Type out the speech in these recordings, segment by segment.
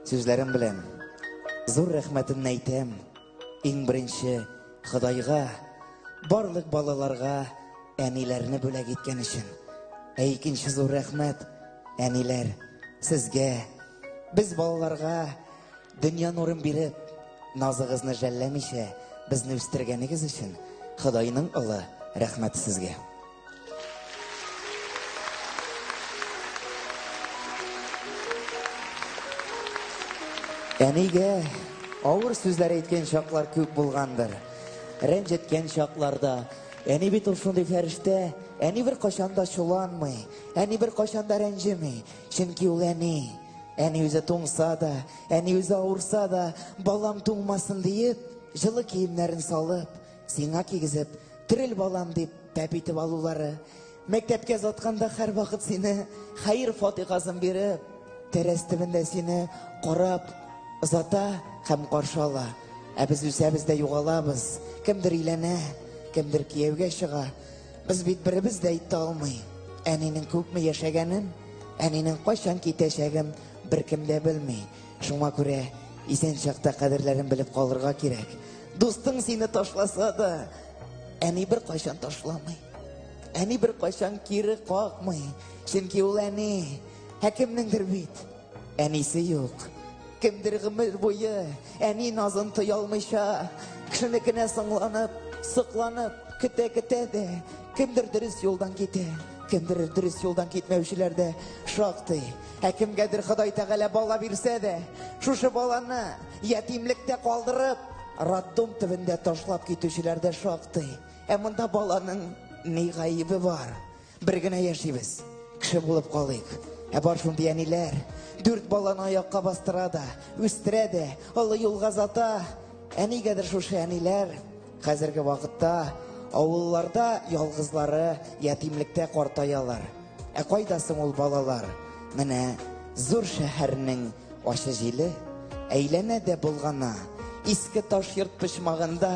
Сүзләрем белән зур рәхмәтемне әйтәм. Иң беренче Худайга, барлык балаларга, әниләрне бүләк иткән өчен. Икенче зур рәхмәт, әниләр, сезгә, без балаларга дөнья нурын биреп, назыгызны жәлләмичә, безне үстергәнегез өчен Худайның улы рәхмәт сезгә. Әнигә авыр сүзләр әйткән чаклар күп булгандыр. Рәнҗеткән чакларда, әни бит ул шундый фәрештә, әни бер кашанда шуланмый, әни бер кашанда рәнҗемей, чөнки ул әни. Әни үзе туңса да, әни үзе авырса да, балам туңмасын диеп, жылы киемнәрен салып, сиңа кигезеп, терел балам дип тәпитеп алулары, мәктәпкә затканда һәр вакыт сине хәйр фатихасын биреп, тәрәз төбендә сине карап, озата һәм каршы ала. Ә без үсәбез дә югалабыз. Кемдер өйләнә, кемдер кияүгә чыга. Без бит беребез дә әйтә алмый. Әнинең күпме яшәгәнен, әнинең кайчан китәчәген беркем дә белми. Шуңа күрә исән чакта кадерләрен белеп калырга кирәк. Дустың сине ташласа да, әни бер кайчан ташламый. Әни бер кайчан кире какмый. Чөнки ул әни кемнеңдер бит. Әнисе юк. Кемдер гомер буе әни назын тоя алмыйча, кешенекенә сыңланып, сыкланып, көтә дә, кемдер дөрес юлдан китә, кемдер дөрес юлдан китмәүчеләр дә шактый. Кемгәдер Ходай Тәгалә бала бирсә дә, шушы баланы ятимлектә калдырып, роддом төбендә ташлап китүчеләр дә шактый. Монда баланың ни гаебе бар? Бер генә яшибез, кеше булып калыйк. Бар шундый әниләр, 4 баланы аякка бастыра да, үстерә дә, олы юлга зата. Нигәдер шушы әниләр хәзерге вакытта авылларда ялгызлары ятимлектә картаялар. Кайда соң ул балалар? Менә зур шәһәрнең ачы җиле әйләнә дә булгана. Иске таш йорт почмагында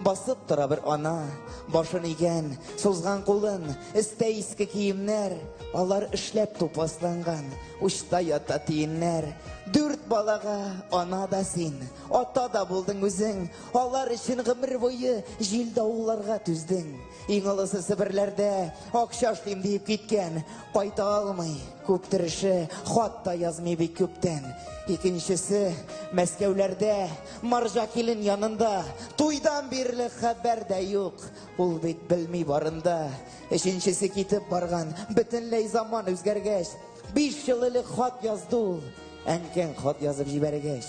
басып тора бер ана, башын игән, сузган кулын, истә иске киемнәр, алар эшләп тупасланган, учта ята тиеннәр. 4 балага ана да син, ата да булдың үзең, алар өчен гомер буе җил давылларга түздең. Иң алысы Себерләрдә акча эшлим дип киткән, кайта алмый, күп тырышы, хат та язмый бик күптән. Икенчесе Мәскәүләрдә, Марҗа килен янында, туйдан бирле хәбәр дә юк, ул бит белми барында. Өченчесе китеп барган, бөтенләй заман үзгәргәч, 5 ел элек хат язды ул, әнкәң хат язып җибәргәч.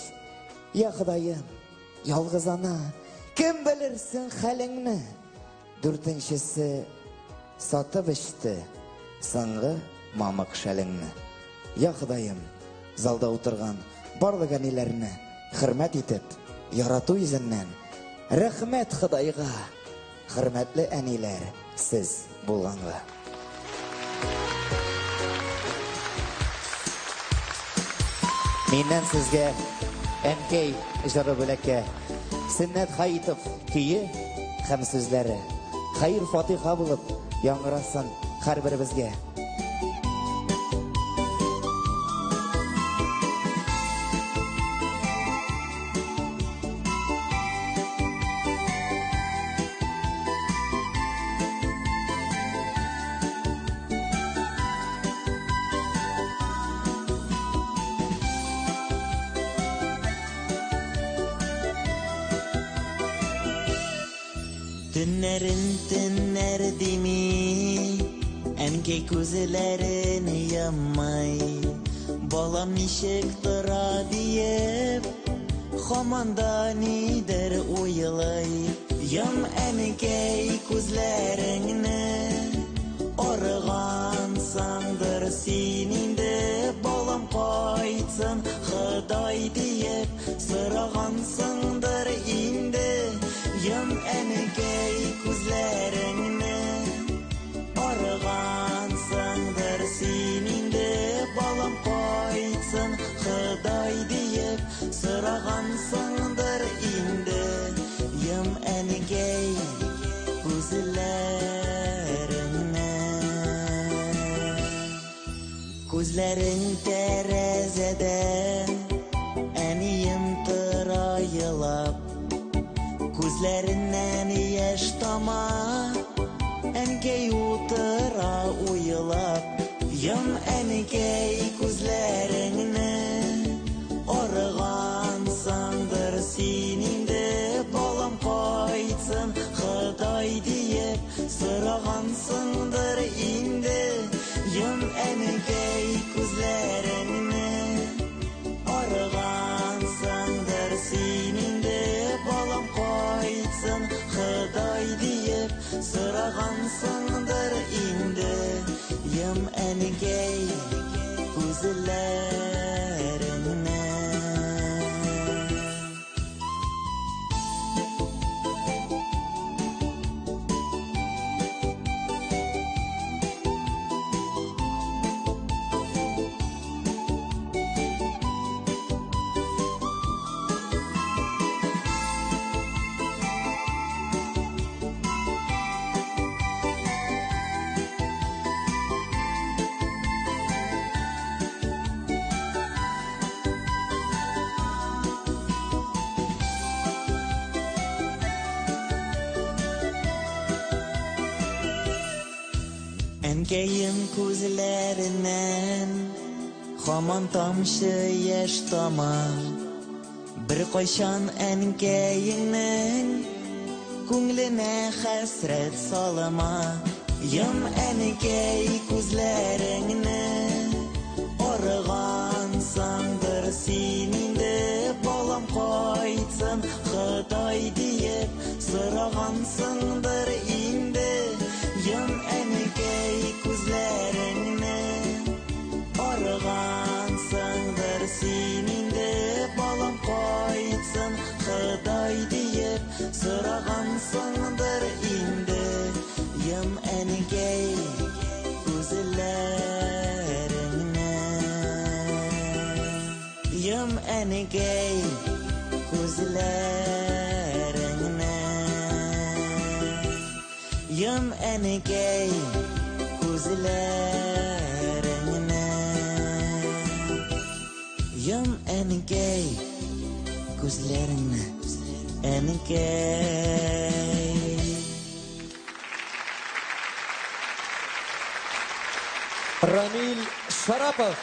Я Ходаем, ялгыз ана, кем белерсең хәлеңне? 4нчесе сатып эчте, соңгы мамык шәлеңне. Я Ходаем, залда утырган барлык әниләрне хөрмәт итеп, ярату йөзеннән рәхмәт Худайга, хөрмәтле әниләр, сез булганга. Миннән сезгә әнкәй җыры бүләккә Сөннәт Хаитов көе һәм сүзләре хәйр фатиха булып яңгырасын һәрберебезгә. Төннәр дими, әнкәй күзләрен яммай, балам ничек тора диеп, һаманда нидер уйлай. Ям әнкәй күзләреңне, арыгансаңдыр син инде, балам кайтсын Ходай диеп, сорагансыңдыр инде. Ям әнкәй күзләреңне, арыгансыңдыр син инде, балам кайтсын Ходай диеп, сорагансыңдыр инде. Ям әнкәй күзләреңне, күзләрең тәрәзәдән Күзләреннән яшь тама, әнкәй утыра уйлап. Йом, әнкәй, күзләреңне, арыгансыңдыр син инде. Балам кайтсын, Ходай диеп, сорагансыңдыр инде. Йом, әнкәй, күзләреңне, арыгансыңдыр син инде. Балам кайтсын, Ходай диеп, сорагансыңдыр инде. Йом, әнкәй, күзләреңне. Әнкәйем күзләреннән һаман тамчы яшь тама. Бер кайчан әнкәйеңнең күңленә хәсрәт салама. Йом, әнкәй, күзләреңне, арыгансыңдыр син инде. Балам кайтсын, Ходай диеп, сорагансыңдыр инде. Йом, әнкәй, күзләреңне, арыгансыңдыр син инде. Балам кайтсын, Ходай диеп, сорагансыңдыр инде. Йом, әнкәй, күзләреңне. Йом, әнкәй, күзләреңне. Йом, әнкәй, күзләреңне. Йом, әнкәй, күзләреңне. Әнкәй. Рамил Шарапов.